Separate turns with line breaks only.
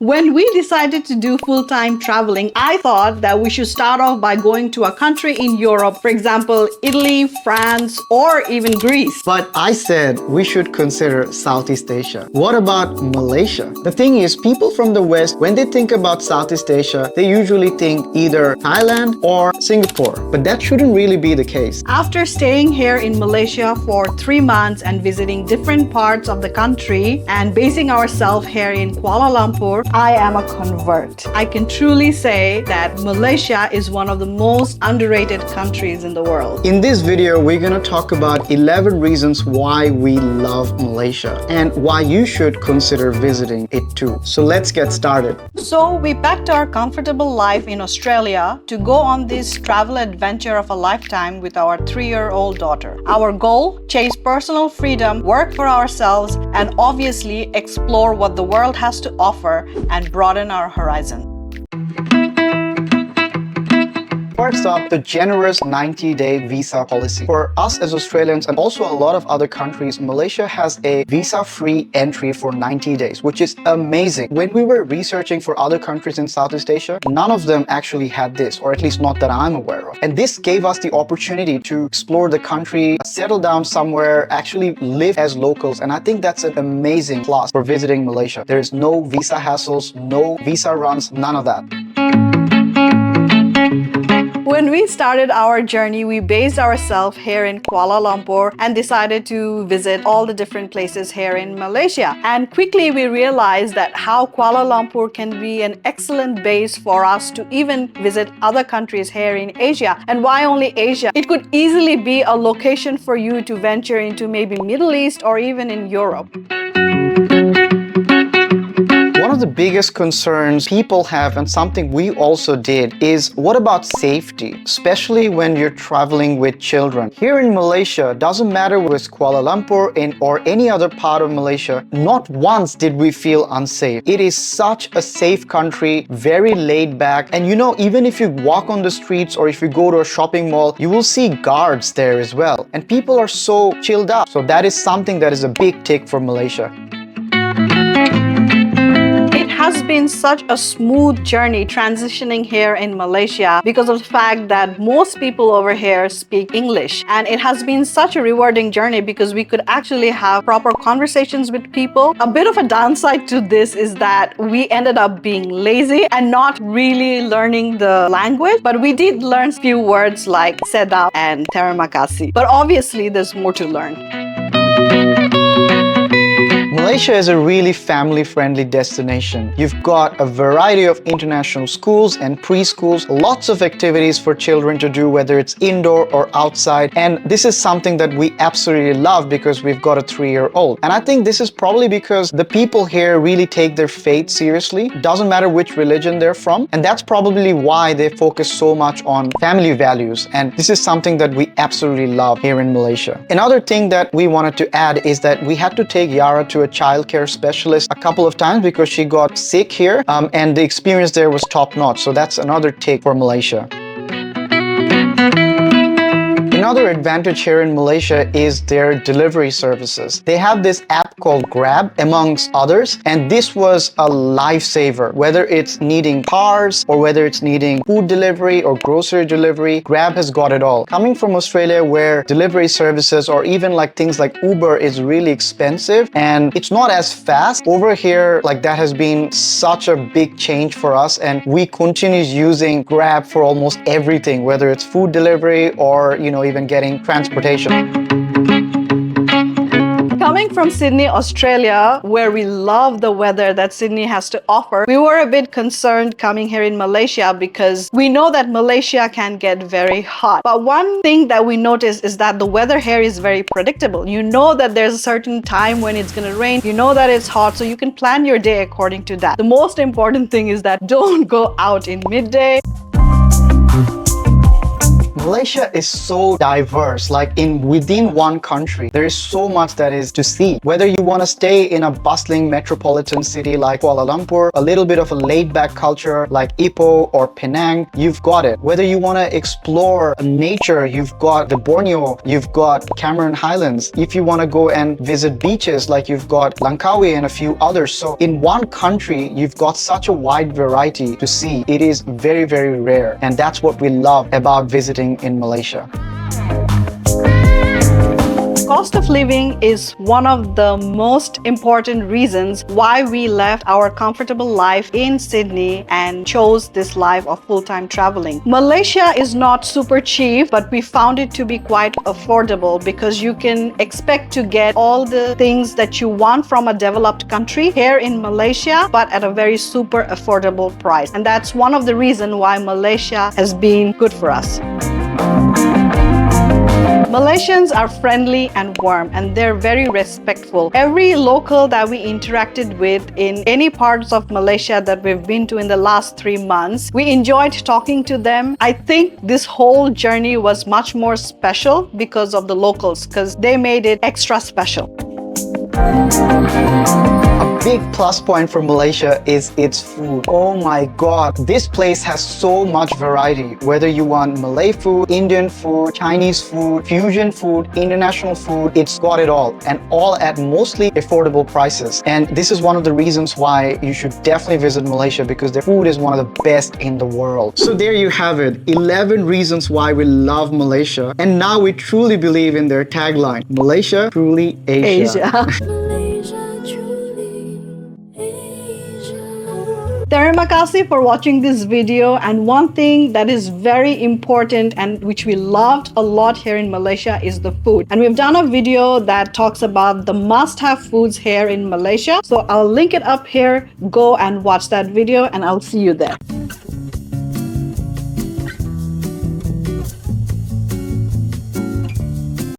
When we decided to do full-time traveling, I thought that we should start off by going to a country in Europe, for example, Italy, France, or even Greece.
But I said we should consider Southeast Asia. What about Malaysia? The thing is, people from the West, when they think about Southeast Asia, they usually think either Thailand or Singapore. But that shouldn't really be the case.
After staying here in Malaysia for 3 months and visiting different parts of the country and basing ourselves here in Kuala Lumpur, I am a convert. I can truly say that Malaysia is one of the most underrated countries in the world.
In this video, we're going to talk about 11 reasons why we love Malaysia and why you should consider visiting it too. So let's get started.
So we packed our comfortable life in Australia to go on this travel adventure of a lifetime with our 3-year-old daughter. Our goal: chase personal freedom, work for ourselves, and obviously explore what the world has to offer and broaden our horizon.
First up, the generous 90-day visa policy. For us as Australians and also a lot of other countries, Malaysia has a visa-free entry for 90 days, which is amazing. When we were researching for other countries in Southeast Asia, none of them actually had this, or at least not that I'm aware of. And this gave us the opportunity to explore the country, settle down somewhere, actually live as locals. And I think that's an amazing plus for visiting Malaysia. There is no visa hassles, no visa runs, none of that.
When we started our journey, we based ourselves here in Kuala Lumpur and decided to visit all the different places here in Malaysia. And quickly we realized that how Kuala Lumpur can be an excellent base for us to even visit other countries here in Asia. And why only Asia? It could easily be a location for you to venture into maybe Middle East or even in Europe.
One of the biggest concerns people have, and something we also did, is what about safety, especially when you're traveling with children. Here in Malaysia, doesn't matter whether it's Kuala Lumpur or any other part of Malaysia, not once did we feel unsafe. It is such a safe country, very laid back, and you know, even if you walk on the streets or if you go to a shopping mall, you will see guards there as well, and people are so chilled out. So that is something that is a big tick for Malaysia.
It has been such a smooth journey transitioning here in Malaysia because of the fact that most people over here speak English, and it has been such a rewarding journey because we could actually have proper conversations with people. A bit of a downside to this is that we ended up being lazy and not really learning the language, but we did learn few words like sedap and terima kasih. But obviously there's more to learn.
Malaysia is a really family-friendly destination. You've got a variety of international schools and preschools, lots of activities for children to do, whether it's indoor or outside. And this is something that we absolutely love because we've got a 3-year-old. And I think this is probably because the people here really take their faith seriously. Doesn't matter which religion they're from. And that's probably why they focus so much on family values. And this is something that we absolutely love here in Malaysia. Another thing that we wanted to add is that we had to take Yara to a childcare specialist a couple of times because she got sick here, and the experience there was top-notch. So that's another take for Malaysia. Another advantage here in Malaysia is their delivery services. They have this app called Grab, amongst others, and this was a lifesaver. Whether it's needing cars or whether it's needing food delivery or grocery delivery, Grab has got it all. Coming from Australia, where delivery services or even like things like Uber is really expensive and it's not as fast, over here, like that has been such a big change for us, and we continue using Grab for almost everything, whether it's food delivery or, you know, even getting transportation.
Coming from Sydney, Australia, where we love the weather that Sydney has to offer, we were a bit concerned coming here in Malaysia because we know that Malaysia can get very hot. But one thing that we noticed is that the weather here is very predictable. You know that there's a certain time when it's gonna rain. You know that it's hot, so you can plan your day according to that. The most important thing is that don't go out in midday.
Malaysia is so diverse. Like within one country, there is so much that is to see. Whether you want to stay in a bustling metropolitan city like Kuala Lumpur, a little bit of a laid-back culture like Ipoh or Penang, you've got it. Whether you want to explore nature, you've got the Borneo, you've got Cameron Highlands. If you want to go and visit beaches, like you've got Langkawi and a few others. So in one country, you've got such a wide variety to see. It is very, very rare. And that's what we love about visiting in Malaysia.
Cost of living is one of the most important reasons why we left our comfortable life in Sydney and chose this life of full-time traveling. Malaysia is not super cheap, but we found it to be quite affordable because you can expect to get all the things that you want from a developed country here in Malaysia, but at a very super affordable price. And that's one of the reasons why Malaysia has been good for us. Malaysians are friendly and warm, and they're very respectful. Every local that we interacted with in any parts of Malaysia that we've been to in the last 3 months, we enjoyed talking to them. I think this whole journey was much more special because of the locals, because they made it extra special.
A big plus point for Malaysia is its food. Oh my god, this place has so much variety. Whether you want Malay food, Indian food, Chinese food, fusion food, international food, it's got it all, and all at mostly affordable prices. And this is one of the reasons why you should definitely visit Malaysia, because their food is one of the best in the world. So there you have it, 11 reasons why we love Malaysia, and now we truly believe in their tagline, Malaysia, truly Asia.
Terima kasih for watching this video, and one thing that is very important and which we loved a lot here in Malaysia is the food. And we've done a video that talks about the must-have foods here in Malaysia. So I'll link it up here. Go and watch that video and I'll see you there.